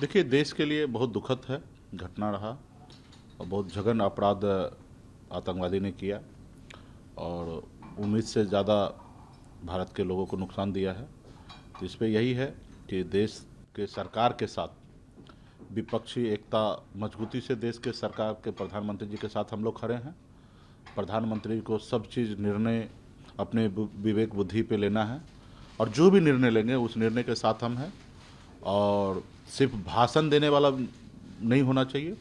देखिए, देश के लिए बहुत दुखद है घटना रहा और बहुत जघन्य अपराध आतंकवादी ने किया और उम्मीद से ज़्यादा भारत के लोगों को नुकसान दिया है। तो इस पे यही है कि देश के सरकार के साथ विपक्षी एकता मजबूती से देश के सरकार के प्रधानमंत्री जी के साथ हम लोग खड़े हैं। प्रधानमंत्री को सब चीज़ निर्णय अपने विवेक बुद्धि पे लेना है और जो भी निर्णय लेंगे उस निर्णय के साथ हम हैं। और सिर्फ भाषण देने वाला नहीं होना चाहिए,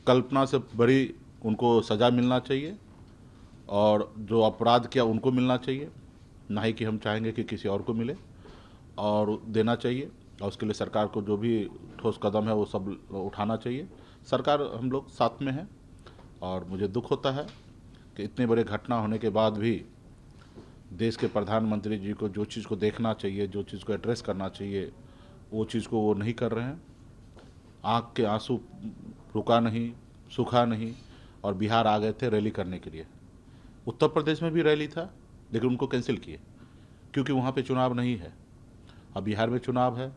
कल्पना से बड़ी उनको सज़ा मिलना चाहिए और जो अपराध किया उनको मिलना चाहिए, ना ही कि हम चाहेंगे कि किसी और को मिले और देना चाहिए। और उसके लिए सरकार को जो भी ठोस कदम है वो सब उठाना चाहिए। सरकार हम लोग साथ में हैं और मुझे दुख होता है कि इतने बड़े घटना होने के बाद भी देश के प्रधानमंत्री जी को जो चीज़ को देखना चाहिए, जो चीज़ को एड्रेस करना चाहिए, वो चीज़ को वो नहीं कर रहे हैं। आँख के आंसू रुका नहीं, सूखा नहीं और बिहार आ गए थे रैली करने के लिए। उत्तर प्रदेश में भी रैली था लेकिन उनको कैंसिल किए क्योंकि वहाँ पे चुनाव नहीं है। अब बिहार में चुनाव है,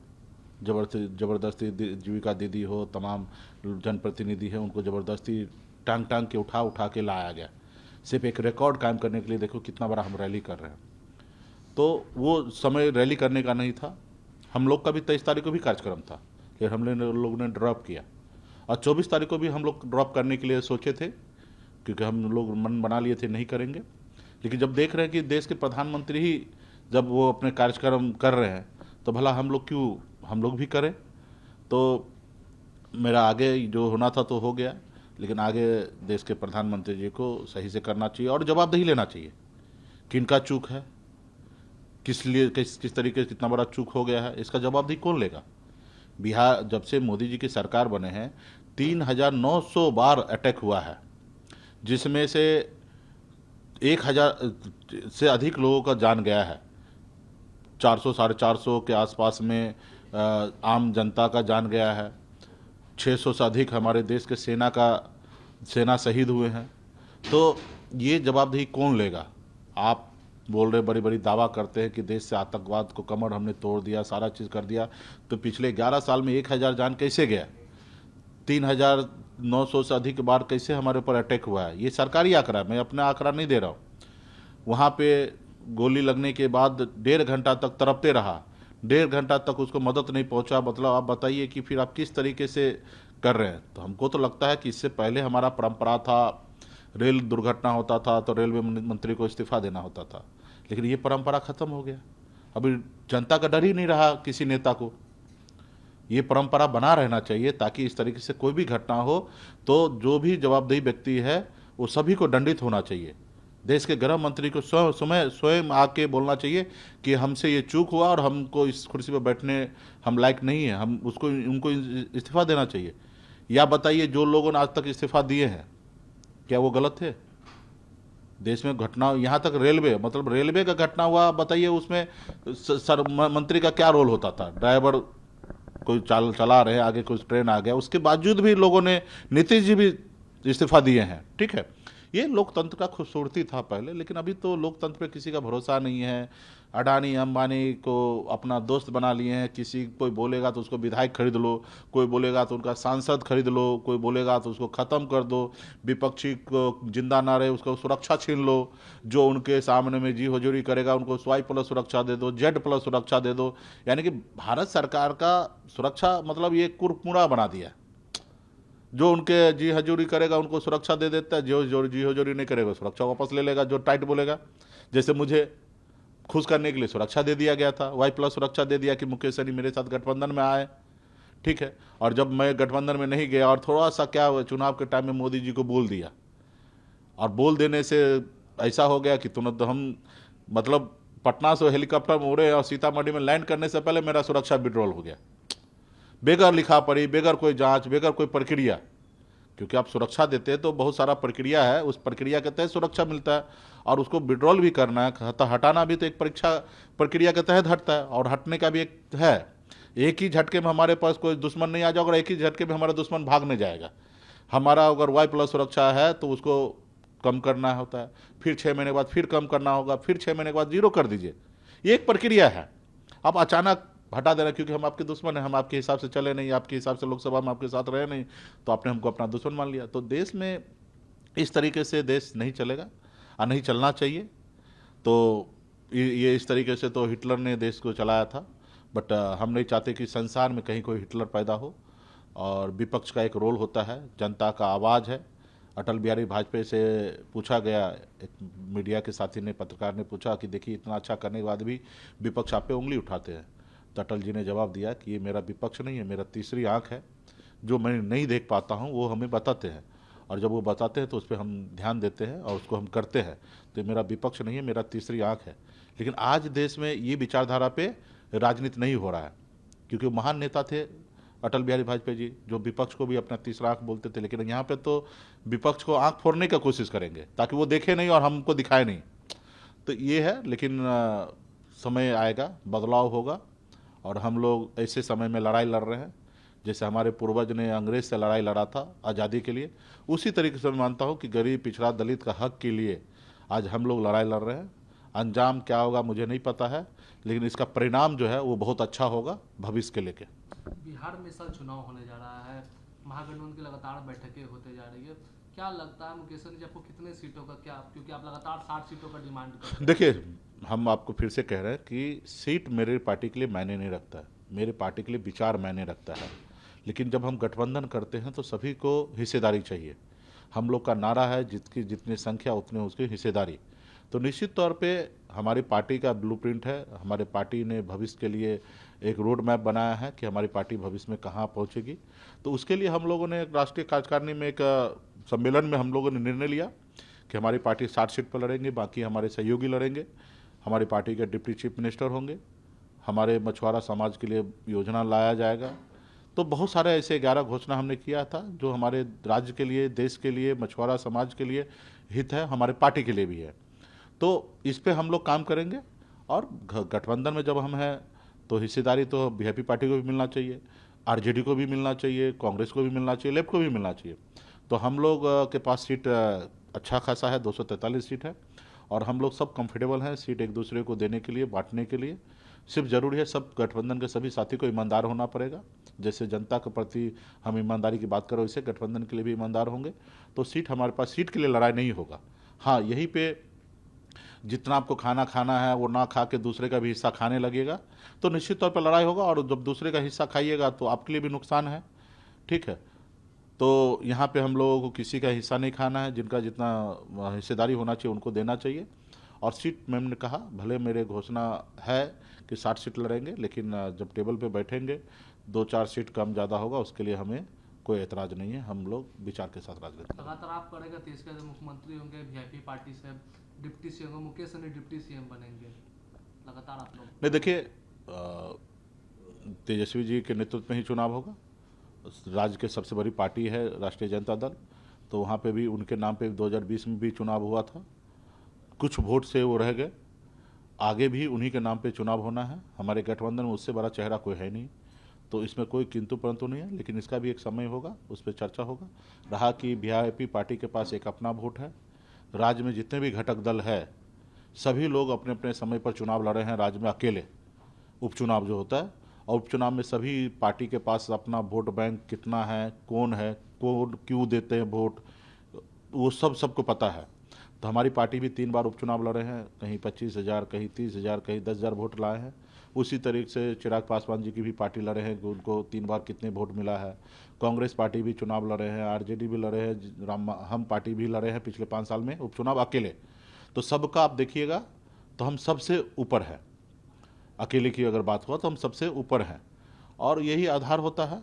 ज़बरदस्ती जीविका दीदी हो, तमाम जनप्रतिनिधि हैं, उनको ज़बरदस्ती टांग टांग के उठा के लाया गया सिर्फ एक रिकॉर्ड कायम करने के लिए। देखो कितना बड़ा हम रैली कर रहे हैं। तो वो समय रैली करने का नहीं था। हम लोग का भी 23 तारीख को भी कार्यक्रम था लेकिन हम लोगों ने ड्रॉप किया और 24 तारीख को भी हम लोग ड्रॉप करने के लिए सोचे थे क्योंकि हम लोग मन बना लिए थे नहीं करेंगे। लेकिन जब देख रहे हैं कि देश के प्रधानमंत्री ही जब वो अपने कार्यक्रम कर रहे हैं तो भला हम लोग क्यों हम लोग भी करें। तो मेरा आगे जो होना था तो हो गया, लेकिन आगे देश के प्रधानमंत्री जी को सही से करना चाहिए और जवाबदेही लेना चाहिए कि इनका चूक है, किस लिए किस तरीके से कितना बड़ा चूक हो गया है, इसका जवाबदेही कौन लेगा। बिहार जब से मोदी जी की सरकार बने हैं 3,900 बार अटैक हुआ है, जिसमें से 1,000 से अधिक लोगों का जान गया है। 400 साढ़े 400 के आसपास में आम जनता का जान गया है। 600 से अधिक हमारे देश के सेना शहीद हुए हैं। तो ये जवाबदेही कौन लेगा। आप बोल रहे बड़ी बड़ी दावा करते हैं कि देश से आतंकवाद को कमर हमने तोड़ दिया, सारा चीज़ कर दिया, तो पिछले 11 साल में 1,000 जान कैसे गया, 3,900 से अधिक बार कैसे हमारे ऊपर अटैक हुआ है। ये सरकारी आंकड़ा है, मैं अपना आंकड़ा नहीं दे रहा हूँ। वहाँ पे गोली लगने के बाद 1.5 घंटा तक तड़पते रहा, 1.5 घंटा तक उसको मदद नहीं पहुँचा। मतलब आप बताइए कि फिर आप किस तरीके से कर रहे हैं। तो हमको तो लगता है कि इससे पहले हमारा परंपरा था, रेल दुर्घटना होता था तो रेलवे मंत्री को इस्तीफा देना होता था, लेकिन ये परंपरा खत्म हो गया। अभी जनता का डर ही नहीं रहा किसी नेता को। ये परंपरा बना रहना चाहिए ताकि इस तरीके से कोई भी घटना हो तो जो भी जवाबदेही व्यक्ति है वो सभी को दंडित होना चाहिए। देश के गृह मंत्री को स्वयं आके बोलना चाहिए कि हमसे ये चूक हुआ और हमको इस कुर्सी पर बैठने हम लायक नहीं है, हम उनको इस्तीफा देना चाहिए। या बताइए, जो लोगों ने आज तक इस्तीफा दिए हैं क्या वो गलत थे। देश में घटना, यहाँ तक रेलवे का घटना हुआ, बताइए उसमें मंत्री का क्या रोल होता था। ड्राइवर कोई चला रहे, आगे कोई ट्रेन आ गया, उसके बावजूद भी लोगों ने, नीतीश जी भी इस्तीफा दिए हैं। ठीक है, ये लोकतंत्र का खूबसूरती था पहले, लेकिन अभी तो लोकतंत्र पे किसी का भरोसा नहीं है। अडानी अंबानी को अपना दोस्त बना लिए हैं। किसी कोई बोलेगा तो उसको विधायक खरीद लो, कोई बोलेगा तो उनका सांसद खरीद लो, कोई बोलेगा तो उसको ख़त्म कर दो, विपक्षी को जिंदा ना रहे उसको सुरक्षा छीन लो, जो उनके सामने में जी हजूरी करेगा उनको Y+ सुरक्षा दे दो, Z+ सुरक्षा दे दो। यानी कि भारत सरकार का सुरक्षा मतलब ये कुरमुड़ा बना दिया। जो उनके जी हजूरी करेगा उनको सुरक्षा दे देता है, जो जी हजूरी नहीं करेगा सुरक्षा वापस ले लेगा, जो टाइट बोलेगा। जैसे मुझे खुश करने के लिए सुरक्षा दे दिया गया था, Y+ सुरक्षा दे दिया कि मुकेश सहनी मेरे साथ गठबंधन में आए। ठीक है, और जब मैं गठबंधन में नहीं गया और थोड़ा सा क्या चुनाव के टाइम में मोदी जी को बोल दिया, और बोल देने से ऐसा हो गया कि तुरंत हम मतलब पटना से हेलीकॉप्टर में उड़े और सीतामढ़ी में लैंड करने से पहले मेरा सुरक्षा विड्रॉल हो गया, बेगर लिखा पड़ी, बेगर कोई जांच, बेगर कोई प्रक्रिया। क्योंकि आप सुरक्षा देते हैं तो बहुत सारा प्रक्रिया है, उस प्रक्रिया के तहत सुरक्षा मिलता है और उसको विड्रॉल भी करना है, हटाना भी तो एक प्रक्रिया के तहत हटता है और हटने का भी एक है। एक ही झटके में हमारे पास कोई दुश्मन नहीं आ जाएगा और एक ही झटके में हमारा दुश्मन भाग नहीं जाएगा। हमारा अगर Y+ सुरक्षा है तो उसको कम करना होता है, फिर 6 महीने के बाद फिर कम करना होगा, फिर 6 महीने के बाद 0 कर दीजिए। ये एक प्रक्रिया है। अब अचानक हटा देना, क्योंकि हम आपके दुश्मन हैं, हम आपके हिसाब से चले नहीं, आपके हिसाब से लोकसभा में आपके साथ रहे नहीं, तो आपने हमको अपना दुश्मन मान लिया। तो देश में इस तरीके से देश नहीं चलेगा और नहीं चलना चाहिए। तो ये इस तरीके से तो हिटलर ने देश को चलाया था, बट हम नहीं चाहते कि संसार में कहीं कोई हिटलर पैदा हो। और विपक्ष का एक रोल होता है, जनता का आवाज़ है। अटल बिहारी वाजपेयी से पूछा गया, एक मीडिया के साथी ने, पत्रकार ने पूछा कि देखिए इतना अच्छा करने के बाद भी विपक्ष आप पे उंगली उठाते हैं, तो अटल जी ने जवाब दिया कि ये मेरा विपक्ष नहीं है, मेरा तीसरी आंख है, जो मैं नहीं देख पाता हूँ वो हमें बताते हैं, और जब वो बताते हैं तो उस पर हम ध्यान देते हैं और उसको हम करते हैं। तो मेरा विपक्ष नहीं है, मेरा तीसरी आंख है। लेकिन आज देश में ये विचारधारा पे राजनीति नहीं हो रहा है, क्योंकि महान नेता थे अटल बिहारी वाजपेयी जी, जो विपक्ष को भी अपना तीसरा आंख बोलते थे। लेकिन यहाँ पे तो विपक्ष को आंख फोड़ने का कोशिश करेंगे ताकि वो देखे नहीं और हमको दिखाए नहीं। तो ये है, लेकिन समय आएगा, बदलाव होगा, और हम लोग ऐसे समय में लड़ाई लड़ रहे हैं जैसे हमारे पूर्वज ने अंग्रेज से लड़ाई लड़ा था आज़ादी के लिए, उसी तरीके से मैं मानता हूँ कि गरीब, पिछड़ा, दलित का हक के लिए आज हम लोग लड़ाई लड़ रहे हैं। अंजाम क्या होगा मुझे नहीं पता है, लेकिन इसका परिणाम जो है वो बहुत अच्छा होगा भविष्य के लेके। बिहार में इस साल चुनाव होने जा रहा है, महागठबंधन की लगातार बैठकें होते जा रही है, क्या लगता है मुकेश जी आपको कितने सीटों का, क्या क्योंकि आप लगातार 60 सीटों का डिमांड कर रहे हैं? देखिए, हम आपको फिर से कह रहे हैं कि सीट मेरे पार्टी के लिए मायने नहीं रखता है, मेरे पार्टी के लिए विचार मायने रखता है। लेकिन जब हम गठबंधन करते हैं तो सभी को हिस्सेदारी चाहिए। हम लोग का नारा है जितनी जितनी संख्या उतने उसकी हिस्सेदारी। तो निश्चित तौर पे हमारी पार्टी का ब्लूप्रिंट है, हमारे पार्टी ने भविष्य के लिए एक रोड मैप बनाया है कि हमारी पार्टी भविष्य में कहाँ पहुँचेगी। तो उसके लिए हम लोगों ने राष्ट्रीय कार्यकारिणी में एक सम्मेलन में हम लोगों ने निर्णय लिया कि हमारी पार्टी 60 सीट पर लड़ेंगे, बाकी हमारे सहयोगी लड़ेंगे। हमारी पार्टी के डिप्टी चीफ मिनिस्टर होंगे, हमारे मछुआरा समाज के लिए योजना लाया जाएगा। तो बहुत सारे ऐसे 11 घोषणा हमने किया था जो हमारे राज्य के लिए, देश के लिए, मछुआरा समाज के लिए हित है, हमारे पार्टी के लिए भी है। तो इस पे हम लोग काम करेंगे। और गठबंधन में जब हम हैं तो हिस्सेदारी तो बीजेपी पार्टी को भी मिलना चाहिए, आरजेडी को भी मिलना चाहिए, कांग्रेस को भी मिलना चाहिए, लेफ्ट को भी मिलना चाहिए। तो हम लोग के पास सीट अच्छा खासा है, 243 सीट है, और हम लोग सब कंफर्टेबल हैं सीट एक दूसरे को देने के लिए, बांटने के लिए। सिर्फ जरूरी है सब गठबंधन के सभी साथी को ईमानदार होना पड़ेगा। जैसे जनता के प्रति हम ईमानदारी की बात करो, वैसे गठबंधन के लिए भी ईमानदार होंगे। तो सीट हमारे पास, सीट के लिए लड़ाई नहीं होगा। हाँ, यहीं पे जितना आपको खाना खाना है वो ना खा के दूसरे का भी हिस्सा खाने लगेगा तो निश्चित तौर पर लड़ाई होगा, और जब दूसरे का हिस्सा खाइएगा तो आपके लिए भी नुकसान है। ठीक है, तो यहाँ पे हम लोगों को किसी का हिस्सा नहीं खाना है, जिनका जितना हिस्सेदारी होना चाहिए उनको देना चाहिए। और सीट मैम ने कहा, भले मेरे घोषणा है कि 60 सीट लड़ेंगे, लेकिन जब टेबल पे बैठेंगे 2-4 सीट कम ज़्यादा होगा, उसके लिए हमें कोई एतराज़ नहीं है। हम लोग विचार के साथ राजनीति करेंगे। लगातार आप करेगा, देश के मुख्यमंत्री होंगे वीआईपी पार्टी से, डिप्टी सीएम होंगे, मुकेश सहनी डिप्टी सीएम बनेंगे, लगातार आप लोग। नहीं, देखिए, तेजस्वी जी के नेतृत्व में ही चुनाव होगा। राज्य के सबसे बड़ी पार्टी है राष्ट्रीय जनता दल, तो वहाँ पे भी उनके नाम पे 2020 में भी चुनाव हुआ था, कुछ वोट से वो रह गए। आगे भी उन्हीं के नाम पे चुनाव होना है। हमारे गठबंधन में उससे बड़ा चेहरा कोई है नहीं, तो इसमें कोई किंतु परंतु नहीं है। लेकिन इसका भी एक समय होगा, उस पर चर्चा होगा। रहा कि वीआईपी पार्टी के पास एक अपना वोट है। राज्य में जितने भी घटक दल है सभी लोग अपने अपने समय पर चुनाव लड़े हैं राज्य में अकेले, उपचुनाव जो होता है। और उपचुनाव में सभी पार्टी के पास अपना वोट बैंक कितना है, कौन क्यों देते हैं वोट, वो सबको पता है। तो हमारी पार्टी भी 3 बार उपचुनाव लड़े हैं, कहीं 25,000, कहीं 30,000, कहीं 10,000 वोट लाए हैं। उसी तरीके से चिराग पासवान जी की भी पार्टी लड़े हैं, उनको 3 बार कितने वोट मिला है। कांग्रेस पार्टी भी चुनाव लड़े हैं, आरजेडी भी लड़े हैं, हम पार्टी भी लड़े हैं पिछले 5 साल में उपचुनाव अकेले। तो सबका आप देखिएगा तो हम सबसे ऊपर है। अकेले की अगर बात हुआ तो हम सबसे ऊपर हैं, और यही आधार होता है।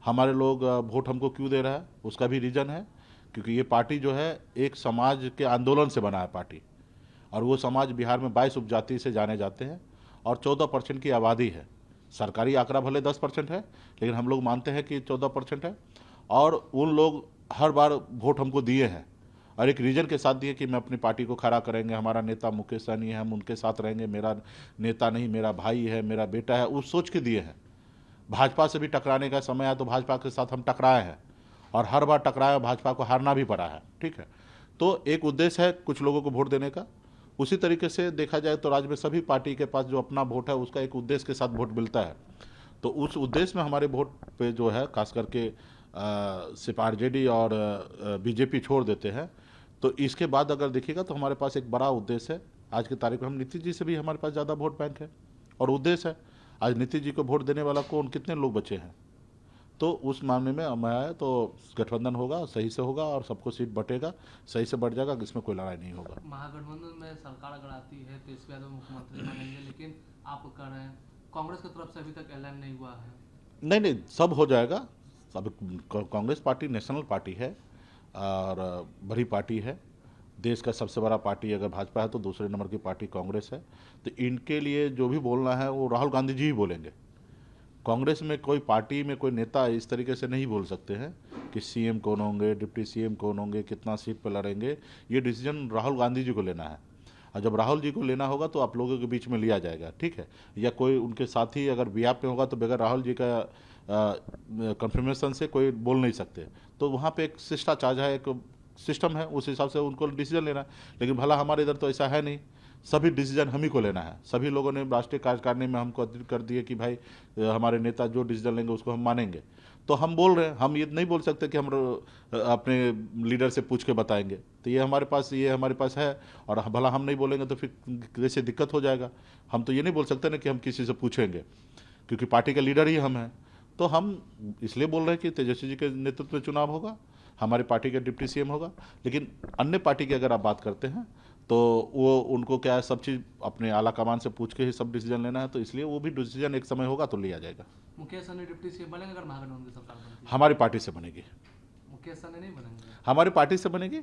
हमारे लोग वोट हमको क्यों दे रहा है, उसका भी रीज़न है, क्योंकि ये पार्टी जो है एक समाज के आंदोलन से बना है पार्टी, और वो समाज बिहार में 22 उपजाति से जाने जाते हैं, और 14% की आबादी है। सरकारी आंकड़ा भले 10% है, लेकिन हम लोग मानते हैं कि 14% है। और उन लोग हर बार वोट हमको दिए हैं, और एक रीजन के साथ दिए कि मैं अपनी पार्टी को खड़ा करेंगे, हमारा नेता मुकेश सहनी है, हम उनके साथ रहेंगे, मेरा नेता नहीं मेरा भाई है, मेरा बेटा है, उस सोच के दिए हैं। भाजपा से भी टकराने का समय है तो भाजपा के साथ हम टकराए हैं, और हर बार टकराए, भाजपा को हारना भी पड़ा है। ठीक है, तो एक उद्देश्य है कुछ लोगों को वोट देने का, उसी तरीके से देखा जाए तो राज्य में सभी पार्टी के पास जो अपना वोट है उसका एक उद्देश्य के साथ वोट मिलता है, तो उस उद्देश्य में हमारे वोट पे जो है खास करके सिर्फ आरजेडी और बीजेपी छोड़ देते हैं। तो इसके बाद अगर देखिएगा तो हमारे पास एक बड़ा उद्देश्य है। आज की तारीख में हम नीतीश जी से भी हमारे पास ज़्यादा वोट बैंक है और उद्देश्य है। आज नीतीश जी को वोट देने वाला कौन, कितने लोग बचे हैं। तो उस मामले में मैं तो गठबंधन होगा, सही से होगा और सबको सीट बटेगा, सही से बढ़ जाएगा, इसमें कोई लड़ाई नहीं होगा। महागठबंधन में सरकार अगर आती है तो इस यादव मुख्यमंत्री बनेंगे, लेकिन आप कह रहे हैं कांग्रेस की तरफ से अभी तक ऐलान नहीं हुआ है। नहीं, सब हो जाएगा। सब कांग्रेस पार्टी नेशनल पार्टी है और बड़ी पार्टी है। देश का सबसे बड़ा पार्टी अगर भाजपा है तो दूसरे नंबर की पार्टी कांग्रेस है। तो इनके लिए जो भी बोलना है वो राहुल गांधी जी ही बोलेंगे। कांग्रेस में कोई पार्टी में कोई नेता इस तरीके से नहीं बोल सकते हैं कि सीएम कौन होंगे, डिप्टी सीएम कौन होंगे, कितना सीट पर लड़ेंगे। ये डिसीजन राहुल गांधी जी को लेना है और जब राहुल जी को लेना होगा तो आप लोगों के बीच में लिया जाएगा, ठीक है। या कोई उनके साथी अगर बीआप में होगा तो बगैर राहुल जी का कंफर्मेशन से कोई बोल नहीं सकते। तो वहाँ पे एक शिष्टाचार है, एक सिस्टम है, उस हिसाब से उनको डिसीजन लेना है। लेकिन भला हमारे इधर तो ऐसा है नहीं, सभी डिसीजन हम ही को लेना है। सभी लोगों ने राष्ट्रीय कार्यकारिणी में हमको अधिकृत कर दिए कि भाई हमारे नेता जो डिसीजन लेंगे उसको हम मानेंगे। तो हम बोल रहे हैं, हम ये नहीं बोल सकते कि हम अपने लीडर से पूछ के बताएंगे। तो ये हमारे पास है और भला हम नहीं बोलेंगे तो फिर कैसे दिक्कत हो जाएगा। हम तो ये नहीं बोल सकते ना कि हम किसी से पूछेंगे, क्योंकि पार्टी का लीडर ही हम हैं। तो हम इसलिए बोल रहे हैं कि तेजस्वी जी के नेतृत्व में चुनाव होगा, हमारी पार्टी का डिप्टी सीएम होगा। लेकिन अन्य पार्टी की अगर आप बात करते हैं तो वो उनको क्या है, सब चीज़ अपने आला कमान से पूछ के ही सब डिसीजन लेना है। तो इसलिए वो भी डिसीजन एक समय होगा तो लिया जाएगा। मुकेश सहनी डिप्टी सीएम बनेंगे अगर महागठबंधन की सरकार बनती है? हमारी पार्टी से बनेगी। मुकेश सहनी नहीं बनेंगे? हमारी पार्टी से बनेगी,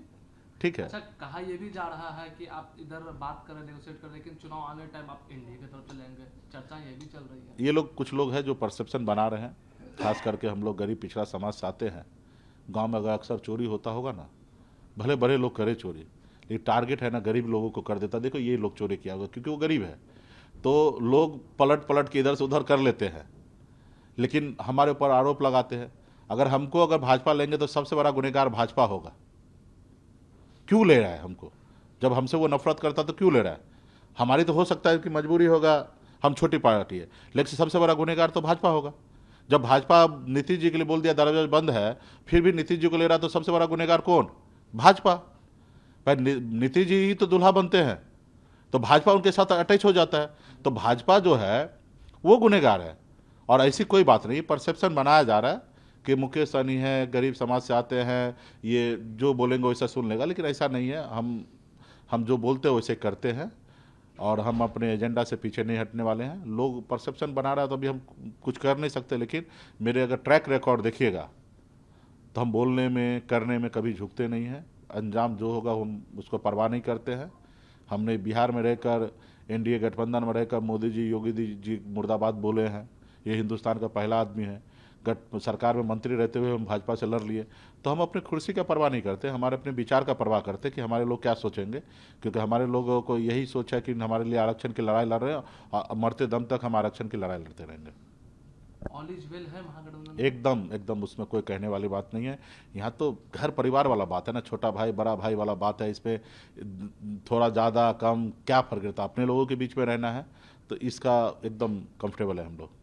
ठीक है। अच्छा, कहा यह भी जा रहा है कि आप इधर बात करें, नेगोशिएट करें, लेकिन चुनाव आने टाइम आप एनडीए की तरफ चलेंगे, चर्चा ये भी चल रही है। ये लोग कुछ लोग हैं जो परसेप्शन बना रहे हैं। खास करके हम लोग गरीब पिछड़ा समाज से आते हैं। गांव में अगर अक्सर चोरी होता होगा ना, भले बड़े लोग करे चोरी, लेकिन टारगेट है ना गरीब लोगों को कर देता। देखो ये लोग चोरी किया होगा क्योंकि वो गरीब है, तो लोग पलट के इधर से उधर कर लेते हैं, लेकिन हमारे ऊपर आरोप लगाते हैं। अगर भाजपा लेंगे तो सबसे बड़ा गुनहगार भाजपा होगा। क्यों ले रहा है हमको? जब हमसे वो नफरत करता तो क्यों ले रहा है? हमारी तो हो सकता है कि मजबूरी होगा, हम छोटी पार्टी है, लेकिन सबसे बड़ा गुनहगार तो भाजपा होगा। जब भाजपा नीतीश जी के लिए बोल दिया दरवाजा बंद है, फिर भी नीतीश जी को ले रहा, तो सबसे बड़ा गुनहगार कौन? भाजपा। भाई नीतीश जी ही तो दूल्हा बनते हैं, तो भाजपा उनके साथ अटैच हो जाता है। तो भाजपा जो है वो गुनहगार है। और ऐसी कोई बात नहीं, परसेप्शन बनाया जा रहा है कि मुकेश सहनी है, गरीब समाज से आते हैं, ये जो बोलेंगे वैसा सुन लेगा, लेकिन ऐसा नहीं है। हम जो बोलते हैं वैसे करते हैं और हम अपने एजेंडा से पीछे नहीं हटने वाले हैं। लोग परसेप्शन बना रहा है तो अभी हम कुछ कर नहीं सकते, लेकिन मेरे अगर ट्रैक रिकॉर्ड देखिएगा तो हम बोलने में करने में कभी झुकते नहीं हैं। अंजाम जो होगा हम उसको परवाह नहीं करते हैं। हमने बिहार में रहकर, एनडीए गठबंधन में रहकर मोदी जी, योगी जी मुर्दाबाद बोले हैं। ये हिंदुस्तान का पहला आदमी है। सरकार में मंत्री रहते हुए हम भाजपा से लड़ लिए। तो हम अपनी कुर्सी का परवाह नहीं करते, हमारे अपने विचार का परवाह करते कि हमारे लोग क्या सोचेंगे, क्योंकि हमारे लोगों को यही सोच है कि हमारे लिए आरक्षण की लड़ाई लड़ रहे हैं और मरते दम तक हम आरक्षण की लड़ाई लड़ते रहेंगे। ऑल इज वेल है महागठबंधन? एकदम उसमें कोई कहने वाली बात नहीं है। यहाँ तो घर परिवार वाला बात है ना, छोटा भाई बड़ा भाई वाला बात है। इसमें थोड़ा ज़्यादा कम क्या फर्क रहता, अपने लोगों के बीच में रहना है, तो इसका एकदम कंफर्टेबल है हम लोग।